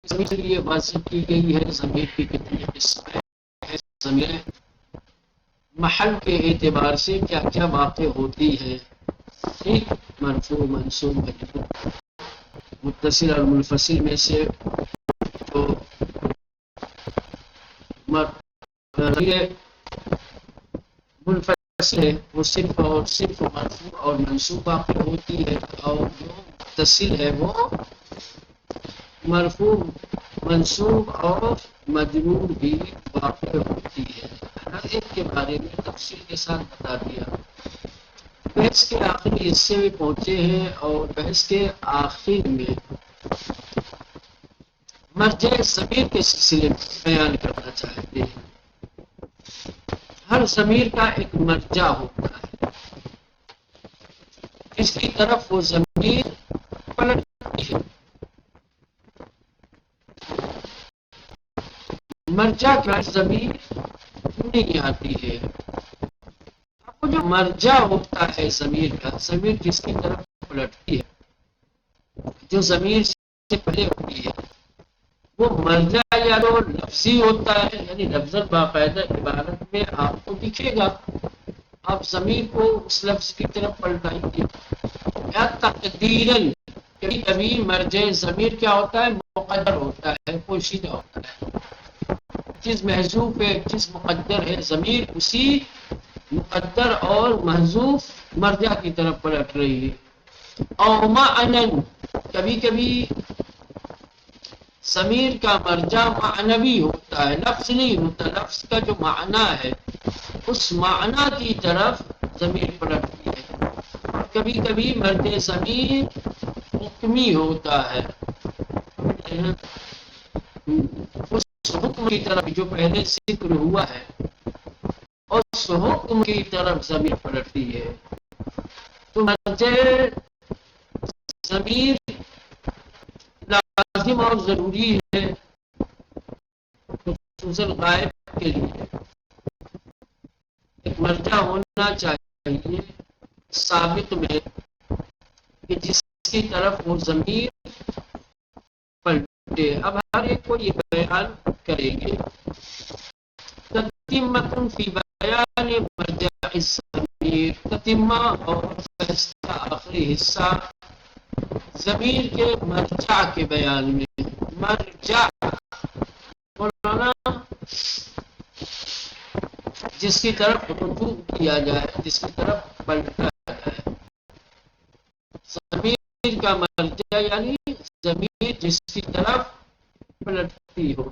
ضمیر کے لیے واضح کی گئی ہے ضمیر کی کتنی قسمیں ہیں، ضمیر محل کے اعتبار سے کیا کیا واقع ہوتی ہے، ایک مرفوع منصوب مجرور متصل اور منفصل میں سے جو ضمیر منفصل ہے وہ صرف مرفوع اور منصوب واقع ہوتی ہے، اور جو متصل ہے وہ مرفوع منصوب اور مجرور بھی واقع ہوتی ہے۔ ہر ایک کے بارے میں تفصیل کے ساتھ بتا دیا۔ بحث کے آخری حصے میں پہنچے ہیں اور بحث کے آخر میں مرجع ضمیر کے سلسلے میں بیان کرنا چاہتے ہیں۔ ہر ضمیر کا ایک مرجع ہوتا ہے، اس کی طرف وہ ضمیر پلٹتی ہے۔ مرجع کا ضمیر نہیں آتی ہے۔ اب جو مرجع ہوتا ہے ضمیر کا، ضمیر جس کی طرف پلٹتی ہے، جو ضمیر سے پہلے ہوتی ہے، وہ مرجع یا تو لفظی ہوتا ہے، یعنی لفظ باقاعدہ عبارت میں آپ کو دکھے گا، آپ ضمیر کو اس لفظ کی طرف پلٹائیں گے، یا تقدیراً کبھی کبھی مرجع ضمیر کیا ہوتا ہے، مقدر ہوتا ہے، پوشیدہ ہوتا ہے، چیز محذوف ہے، چیز مقدر ہے، ضمیر اسی مقدر اور محذوف مرجع کی طرف پلٹ رہی ہے۔ اور معنن کبھی کبھی ضمیر کا مرجع معنوی ہوتا ہے، لفظ نہیں ہوتا، لفظ کا جو معنی ہے اس معنی کی طرف ضمیر پلٹتی ہے۔ اور کبھی کبھی مرجع ضمیر حکمی ہوتا ہے، اس حکم کی طرف جو پہلے ذکر ہوا ہے اس حکم کی طرف ضمیر پلٹتی ہے۔ تو مرجع ضمیر لازم اور ضروری ہے خصوصاً غائب کے لیے، ایک مرجع ہونا چاہیے سابق میں کہ جس کی طرف وہ ضمیر پلٹے۔ اب ہر ایک کو یہ بیان کریں گے۔ تتمۃ فی بیان مرجع الضمیر، تتمہ اور اس کا آخری حصہ ضمیر کے مرجع کے بیان میں۔ مرجع مولانا جس کی طرف رجوع کیا جائے، جس کی طرف پلٹا جائے، ضمیر کا مرجع یعنی ضمیر جس کی طرف پلٹتی ہو۔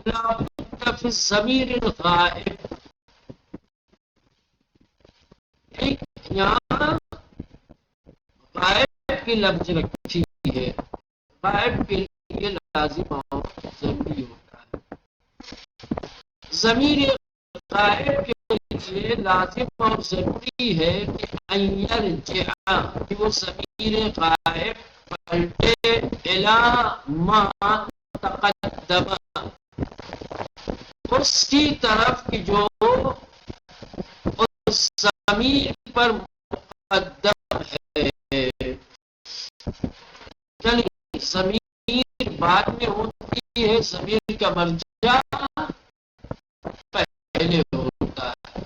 لا بد فی الضمیر الغائب، یہاں غائب کی لفظ رکھی ہے، غائب کے لیے لازم اور ضروری ہوتا ہے۔ ضمیر غائب کے لیے لازم اور ضروری ہے کہ ان یرجع، کہ وہ ضمیر غائب پلٹے الی ما تقدم، اس کی طرف کی جو اس ضمیر پر مقدم ہے، یعنی ضمیر بعد میں ہوتی ہے، ضمیر کا مرجع پہلے ہوتا ہے۔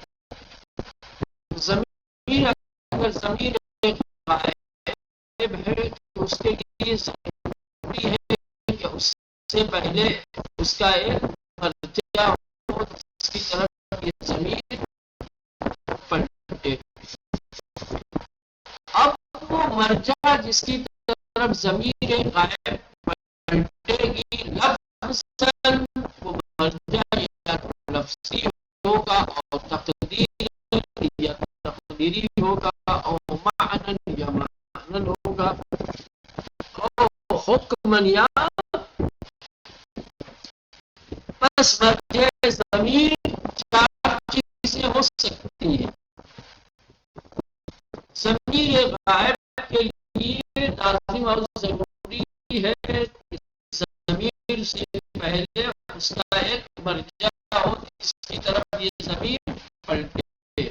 ضمیر اگر ضمیر غائب ہے تو اس کے لیے ضروری ہے کہ اس سے پہلے اس کا ایک مرجع ہو جس کی طرف یہ ضمیر پلٹے۔ اب وہ مرجع جس کی طرف ضمیر غائب پلٹے گی لفظاً، وہ مرجع یا لفظی ہوگا اور تقدیری ہوگا اور معنن یا معنن ہوگا اور حکمن یا بس مرجع ضمیر چار چیزیں ہو سکتی ہیں۔ ضمیر غائب کے لیے لازم اور ضروری ہے کہ ضمیر سے پہلے اس کا ایک مرجع ہو جس کی طرف یہ ضمیر پلٹے۔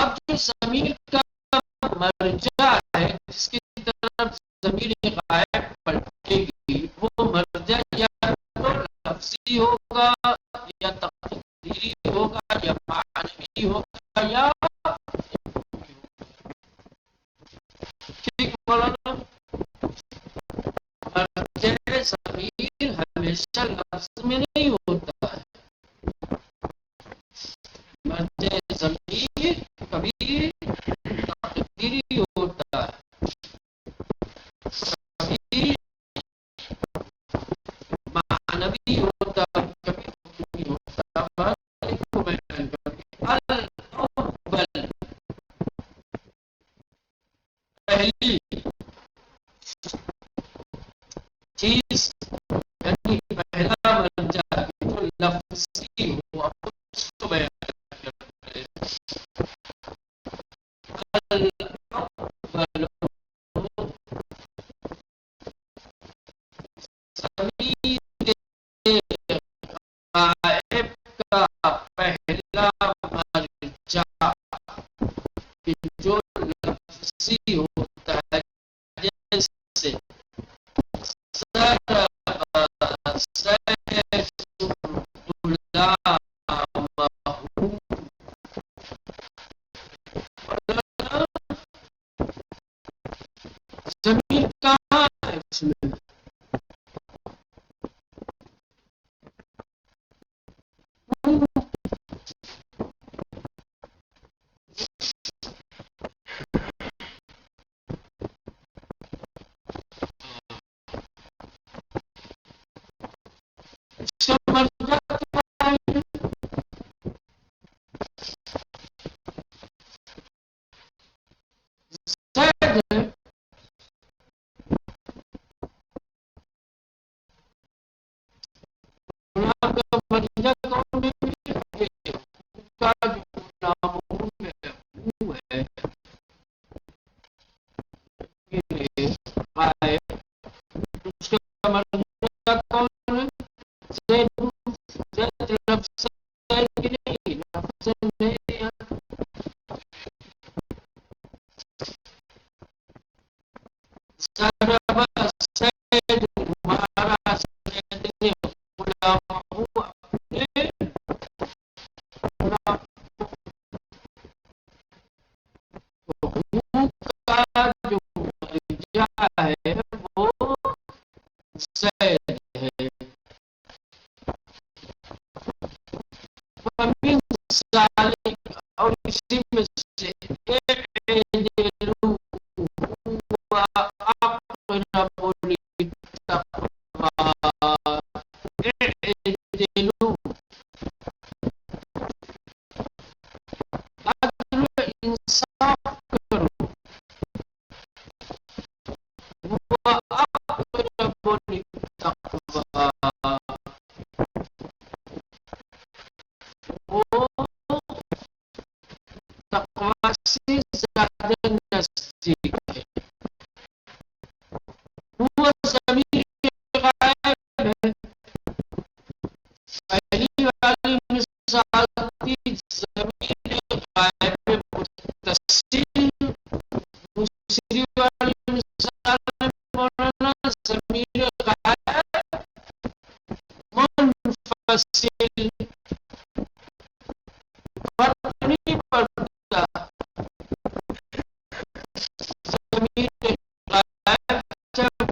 اب جو ضمیر کا مرجع ہے جس کی طرف ضمیر غائب پلٹے گی وہ لفظی ہوگا یا تقدیری ہوگا یا معنوی ہوگا یا ٹھیک مولانا. مرجع ضمیر ہمیشہ لفظ میں نہیں ہوتا ہے. مرجع ضمیر کبھی تقدیری ہوتا ہے، کبھی معنوی ہوتا ہے، کبھی حکمی ہوتا ہے. الاول پہلی چیز یعنی پہلا مرجع جو لفظی ہو اس کو بیان کرتے ہیں. الاول ضمیر غائب کا پہلا مرجع جو لفظی ہوتا ہے، جیسے زمین کہاں ہے اس میں؟ اس کا مرجع کیا ہے؟ زید ہے. غلام کا مرجع کون ہے؟ اس کا جو نام ہے غائب، اس کا مرجع کون ہے؟ زید. زید لفظ ہے کہ نہیں؟ لفظ نہیں ہے. ضرب زید مارا زید نے غلام اپنے غلام کا جو مرجع ہے وہ زید ہے. ومن ذلك اور اسی میں سے اعدلوا هو اقرب للتقوى. اعدلوا عدل انصاف کرو. هو اقرب للتقوى وہ تقوی سے زیادہ نزدیک ہے. وہ ضمیر غائب ہے. پہلی والی مثال تھی ضمیر غائب متصل. دوسری والی مثال میں مولانا ضمیر غائب منفصل. فرق نہیں پڑتا. ضمیر غائب جب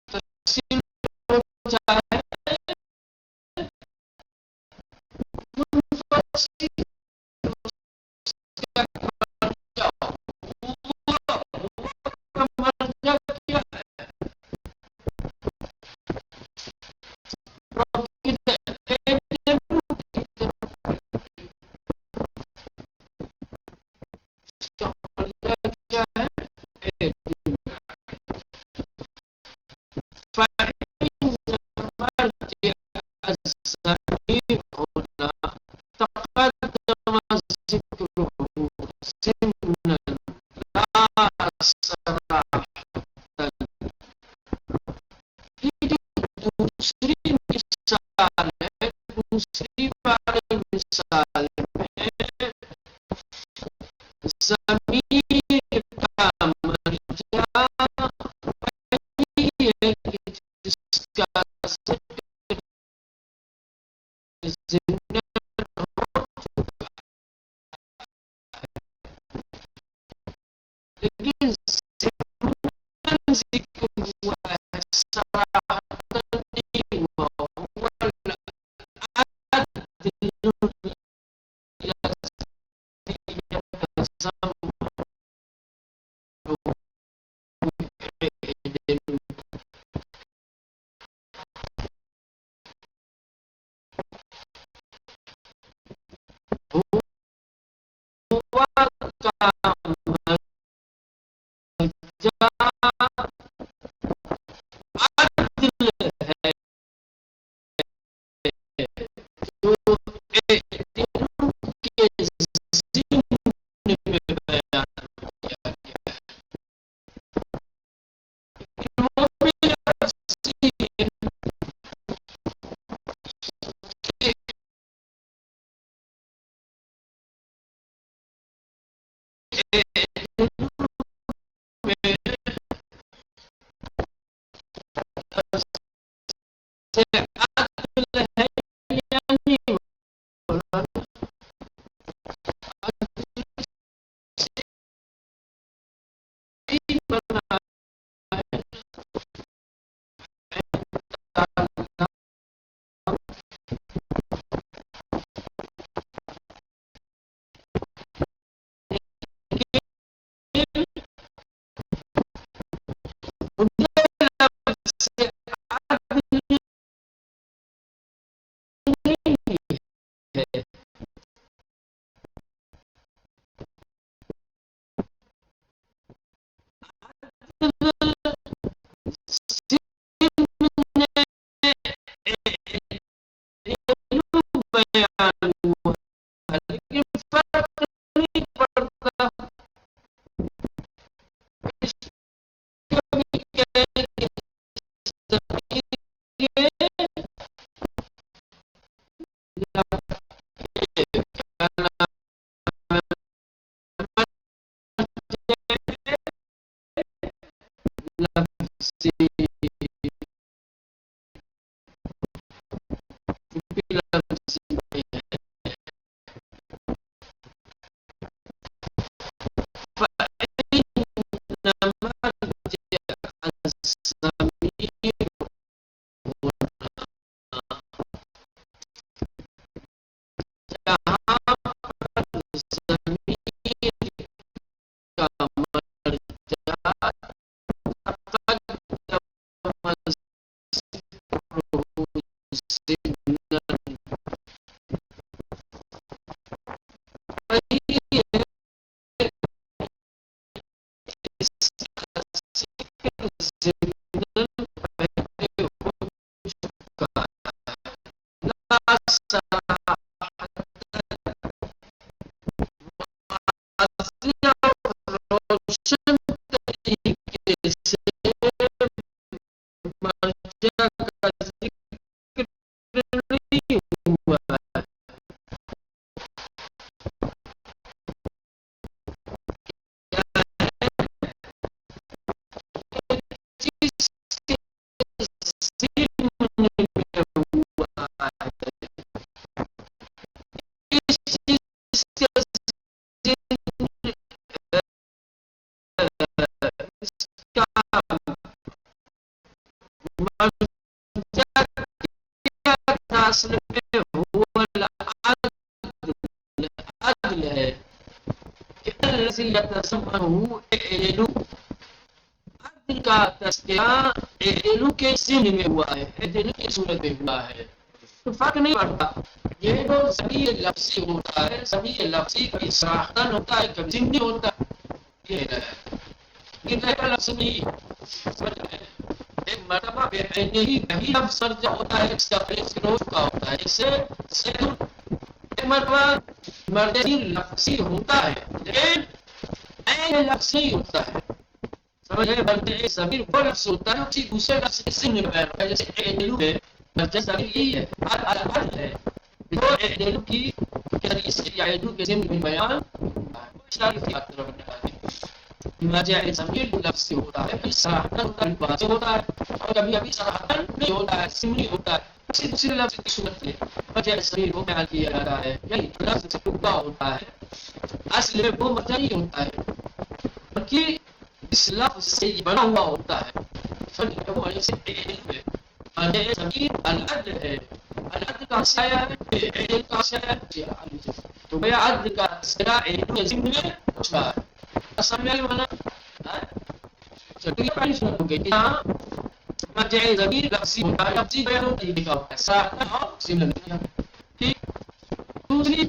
متصل ہو جائے منفصل اس کا مرجع کا مرجع کیا ہے؟ دوسری مثال ہے. دوسری والی مثال میں ضمیر کا مرجع وہی ہے کہ هو صراحة وهو العدل اصل میں هو العدل ہے کہ الذي يتسمه اعلو. عدل کا تذکرہ اعلو کے ضمن میں ہوا ہے، اعلو کی صورت میں ہوا ہے، تو فرق نہیں پڑتا. یہ جو ضمیر لفظی ہوتا ہے، ضمیر لفظی کبھی صراحتاً ہوتا ہے کبھی ضمنی ہوتا ہے. یہ ہے لیکن ایک لفظ نہیں ایک مرتبہ بے عینی وہی لفظ سرجہ ہوتا ہے، اس کا فیس روز کا ہوتا ہے. جیسے ایک مرتبہ مردی لفظی ہوتا ہے لیکن عین لفظ نہیں ہوتا ہے. سمجھے بلکہ ضمیر وہ لفظ ہوتا ہے اسی دوسرے لفظ کے ضمن میں بیان ہوتا ہے. جیسے اعلو ہے، مرجع ضمیر یہی ہے، العدل ہے، جو اعلو کی ذریعے سے یا اعلو کے ضمن میں بیان ہوتا ہے. اشارے کی بات کرنا مرجع ضمیر لفظ ہوتا ہے، کبھی صراحتاً ہوتا ہے واضح ہوتا ہے اور کبھی ابھی صراحتاً نہیں ہوتا ہے، ضمنی ہوتا ہے. اسی دوسرے لفظ کی صورت میں مرجع ضمیر وہ بیان کیا جاتا ہے، یعنی لفظ سے ٹکڑا ہوتا ہے، اصل میں وہ مرجع نہیں ہوتا ہے بلکہ اس لفظ سے یہ بنا ہوا ہوتا ہے. له وليس علم. هذا ضمير العدل ہے. العدل کا سایہ ہے، علم کا سایہ ہے. تو بھیا عدل کا سایہ علم کے ضمن میں کچھ رہا ہے. سمجھ آئی مانا؟ تو یہ پہلی صورت ہو گئی کہ یہاں مرجع ضمیر لفظی ہوتا ہے. لفظی بیان ہوتا ہے لکھا ہوتا ہے ساکن اور ضمن. ٹھیک. دوسری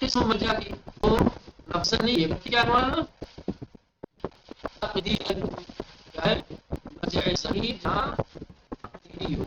قسم مرجع کی وہ لفظ نہیں ہے بلکہ کیا مانا تقدیر کیا ہے. مرجع ضمیر جہاں تقدیری ہو.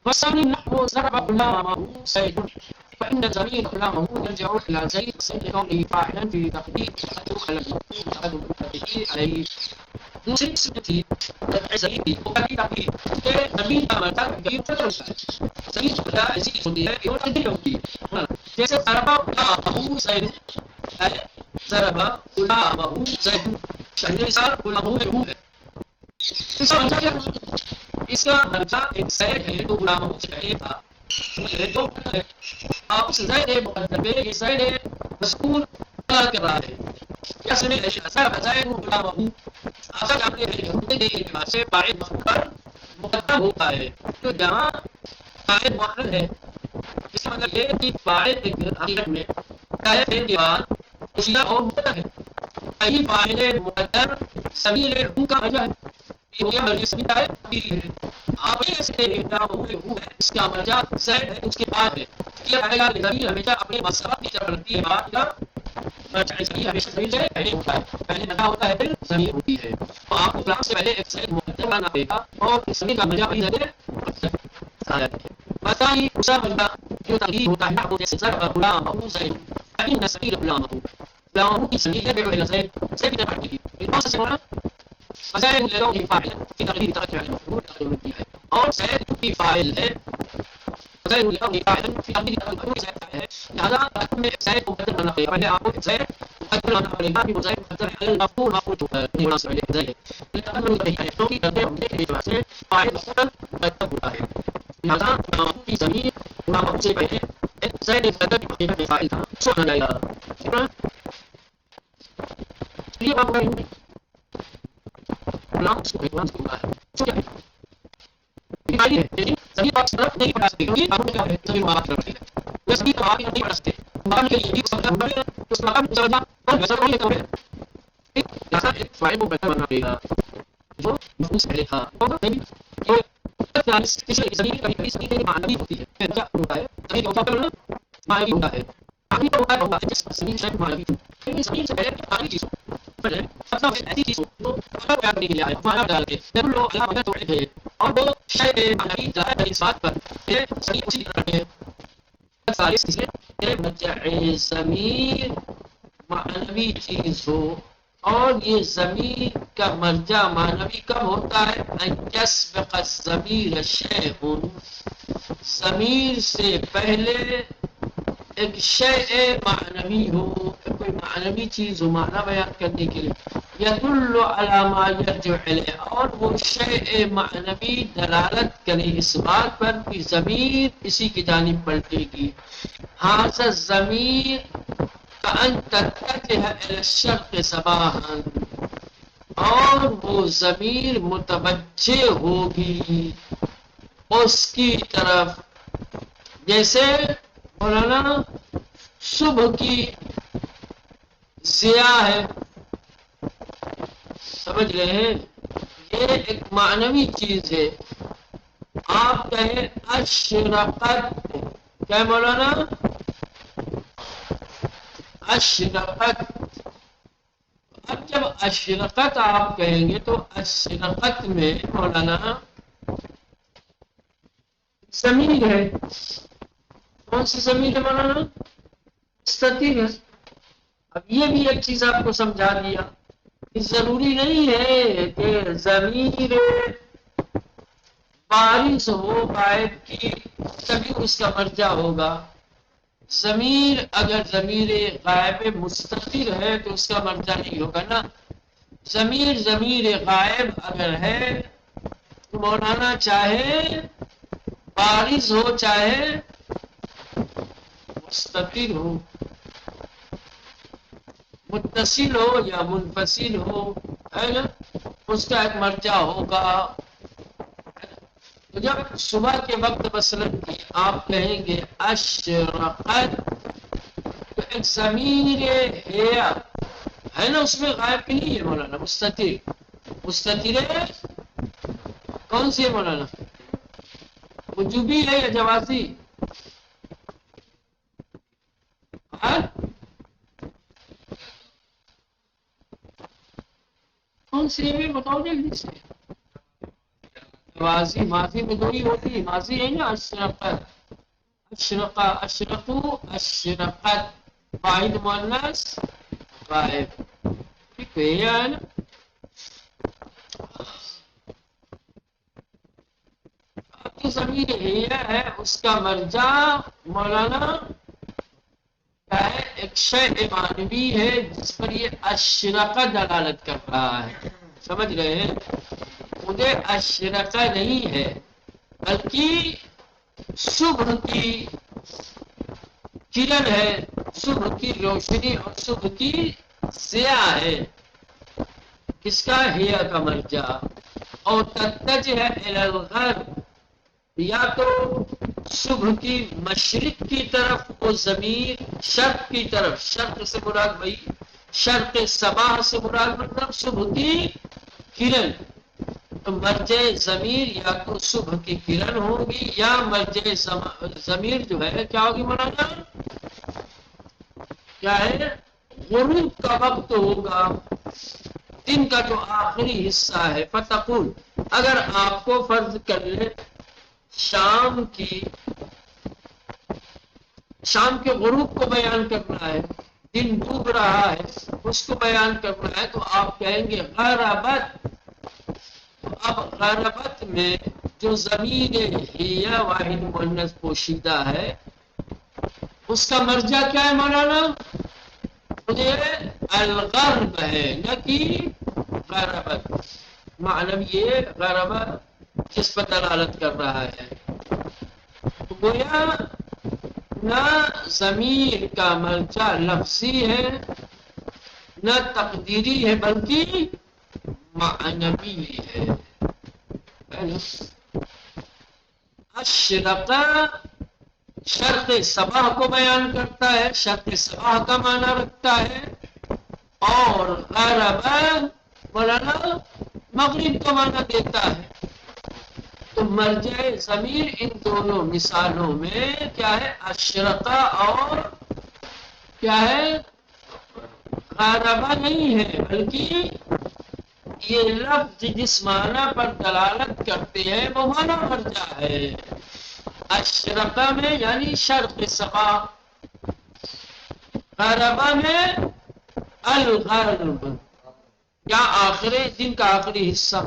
والثاني نحو ضرب غلامه زيد، فإن زميل غلامه يرجع إلى زيد وسيد كونه فاعلا في تقدير تدخل المتقدم عليه. دوسری قسم تھی زمین کی وہ کبھی تقدیر کہ زمین کا مرتبہ کبھی فتح ہوتا ہے. زمین کی بجا ایسی ہوتی ہے کہ وہ تقدیر ہوتی ہے. جیسے ضرب غلامه زيد، ضرب غلامه زيد، شہر مثال غلامه ہے. اس کا مطلب کیا؟ اس کا درجہ ایک زید ہے جو غلاموں سے پہلے تھا. آپ اس زید مقدر پہ یہ زید مذکور کر رہا ہے. کیا سمجھ زید غلاموں اصل اپنے ہوتے کے اعتبار سے فاعل مذکور مقدم ہوتا ہے. تو جہاں فاعل مؤخر ہے اس کا مطلب یہ کہ فاعل حقیقت میں چاہے فعل کے بعد مشیرہ اور مقدر ہے. یہی فاعل مقدر ضمیر ہو کا وجہ ہے. آپ اس کا مرجع زید ہے اس کے بعد ہے. ہمیشہ اپنے مسلط کی طرف رکھتی ہے. بات کا ہمیشہ زمین سے پہلے ہوتا ہے، پہلے ندا ہوتا ہے پھر زمین ہوتی ہے. تو آپ کو کلام سے پہلے ایک زید مقدر بنانا پڑے گا اور زمین کا مرجع وہی زید بتائیے. دوسرا مرجع جو تقدیر ہوتا ہے وہ جیسے ضرب غلامه زید، فإن زميل غلامه غلامه کی زمین ہے بغیر زید سے بھی پڑھ گئی. کون سا سمجھنا فزائد لونه فاعل في تقدير ترجع المفعول تقدير ہے اور زید کی فاعل ہے. فزائد لونه فاعل في تقدير المفعول زید ہے. لہذا تقدیم میں زید کو مقدر بنانا پڑے گا. پہلے آپ کو زید مقدر بنانا پڑے گا کہ زید مقدر ہے المفعول مفعول جو ہے یہ ہونا چاہیے زید. تقدیم میں نہیں ہے کیونکہ کرتے ہم نے اس وجہ سے فاعل مقدر ہوتا ہے. لہذا غلاموں کی ضمیر غلاموں سے پہلے زید مقدر کی حقیقت میں فاعل تھا سو آ جائے گا. یہ بات ہے غلام اس کو غلام سے ہوتا ہے سو کیا ہے بیماری ہے. لیکن سبھی بات طرف نہیں پڑھا سکتے کیونکہ آپ کو کیا ہے سبھی بات کرتے ہیں وہ سبھی بات نہیں پڑھا سکتے. مقام کے لیے بھی سمجھا پڑے گا اس مقام کو سمجھنا اور ویسا نہیں لیتا ہے. لہٰذا ایک فائل کو بہتر بننا پڑے گا جو مفہوم سے پہلے تھا. کسی زمین کبھی کبھی زمین کے معنوی ہوتی ہے ہوتا ہے زمین کا ہوتا معنوی ہوتا ہے. آدمی کا ہوتا ہے جس زمین سے معنوی لیکن زمین سے پہلے معنوی چیز ہو ایسی چیز ہو جو بیان کرنے کے لیے آئے معنی ڈال کے جب لوگ اللہ مگر توڑے تھے اور وہ شاید معنوی ظاہر ہے اس بات پر کہ زمین اسی طرح کے ثالث اس لیے مرجع ضمیر معنوی چیز ہو اور یہ ضمیر کا مرجع معنوی کب ہوتا ہے؟ ان یسبق الضمیر شیء ضمیر سے پہلے ایک شیء معنوی ہو، کوئی معنوی چیز ہو معنی بیان کرنے کے لیے، یدل علی ما یرجع الیہ، اور وہ شیء معنوی دلالت کرے اس بات پر کہ ضمیر اسی کی جانب پلٹے گی. ھذا الضمیر کأن تتجہ الی الشرق صباحا، اور وہ ضمیر متوجہ ہوگی اس کی طرف جیسے مولانا صبح کی ضیاء ہے، سمجھ رہے ہیں؟ یہ ایک معنوی چیز ہے. آپ کہیں اشرقت، کیا مولانا؟ اشرقت. اب جب اشرقت آپ کہیں گے تو اشرقت میں مولانا ضمیر ہے. کون سی ضمیر ہے مولانا؟ مستتر ہے. اب یہ بھی ایک چیز آپ کو سمجھا دیا کہ ضروری نہیں ہے کہ ضمیر بارز ہو غائب کی تبھی اس کا مرجع ہوگا. ضمیر اگر ضمیر غائب مستتر ہے تو اس کا مرجع نہیں ہوگا نا. ضمیر غائب اگر ہے تو مولانا چاہے بارز ہو چاہے مستتر ہو، متصل ہو یا منفصل ہو، ہے نا، اس کا ایک مرجع ہوگا. تو جب صبح کے وقت مثلا آپ کہیں گے اشرقت تو ایک ضمیر ہے نا، اس میں غائب کی نہیں ہے مولانا، مستتر ہے. کون سی ہے مولانا؟ وجوبی ہے یا جوازی؟ کون سی ہے بتاؤ جلدی سے. جوازی. ماضی میں دو ہی ہوتی ہے، ماضی ہے نا اشرقت، اشرقا، اشرقو، اشرقت، واحد مؤنث غائب. ٹھیک ہے نا. جو ضمیر ہے اس کا مرجع مولانا کیا ہے؟ ایک شیء معنوی ہے جس پر یہ اشرقہ دلالت کر رہا ہے. سمجھ رہے ہیں؟ مجھے اشرقہ نہیں ہے بلکہ صبح کی کرن ہے، صبح کی روشنی اور صبح کی ضیاء ہے. کس کا؟ ہیا کا مرجع. اور تتجہ الی الغرب، یا تو صبح کی مشرق کی طرف وہ ضمیر، شرق کی طرف، شرق سے مراد بھائی شرق صباح سے مراد مطلب صبح کی کرن. تو مرجع ضمیر یا تو صبح کی کرن ہوگی یا مرجع ضمیر جو ہے کیا ہوگی مولانا؟ کیا ہے؟ غروب کا وقت ہوگا، دن کا جو آخری حصہ ہے. فتقول، اگر آپ کو فرض کر لیں شام کے غروب کو بیان کرنا ہے، دن ڈوب رہا ہے اس کو بیان کرنا ہے، تو آپ کہیں گے غربت. اب غربت میں جو ضمیر ہیا واحد مؤنث پوشیدہ ہے اس کا مرجع کیا ہے مولانا؟ مجھے الغرب ہے نہ کہ غربت. معنی یہ غربت جس پر دلالت کر رہا ہے. تو گویا نہ ضمیر کا مرجع لفظی ہے نہ تقدیری ہے بلکہ معنوی ہے. اشرقہ شرق صباح کو بیان کرتا ہے، شرق صباح کا معنی رکھتا ہے، اور غربہ مولانا مغرب کا معنی دیتا ہے. تو مرجع ضمیر ان دونوں مثالوں میں کیا ہے؟ اشرقہ اور کیا ہے؟ غربہ نہیں ہے، بلکہ یہ لفظ جس معنی پر دلالت کرتے ہیں وہ معنی مرجع ہے. اشرقہ میں یعنی شرق صباح، غربہ میں الغرب یا آخری دن کا آخری حصہ.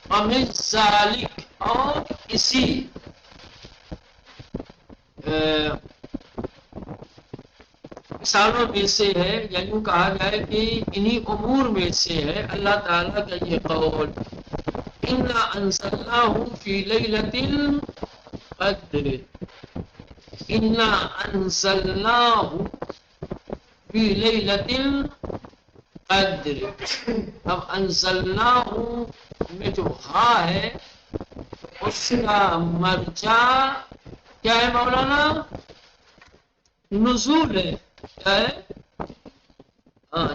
اور من ذالک، اور اسی مثالوں میں سے ہے، یا یوں کہا جائے کہ انہی امور میں سے ہے اللہ تعالیٰ کا یہ قول اِنَّا أَنزَلْنَاهُ فِي لَيْلَةِ الْقَدْرِ، اِنَّا أَنزَلْنَاهُ فِي لَيْلَةِ الْقَدْرِ۔ اب انزلناہ میں جو ہا ہے اس کا مرجع کیا ہے مولانا؟ نزول ہے، کیا ہے؟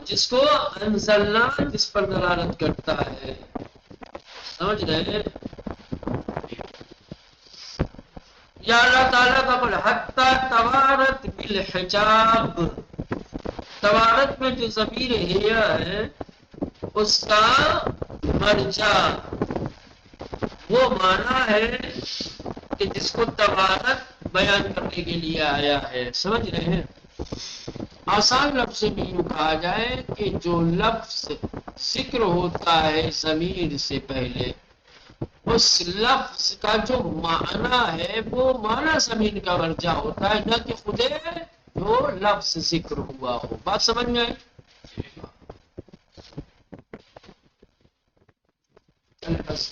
جس کو انزلنا جس پر دلالت کرتا ہے، سمجھ رہے ہیں؟ یا اللہ تعالیٰ کا قول حتی توارت بالحجاب، توارت میں جو ضمیر ہیا ہے اس کا مرجع وہ معنی ہے کہ جس کو توارت بیان کرنے کے لیے آیا ہے، سمجھ رہے ہیں؟ آسان لفظ میں یوں کہا جائے کہ جو لفظ ذکر ہوتا ہے ضمیر سے پہلے، اس لفظ کا جو معنی ہے وہ معنی ضمیر کا مرجع ہوتا ہے، نہ کہ خود جو لفظ ذکر ہوا ہو۔ بات سمجھ میں آئی؟ چلے بس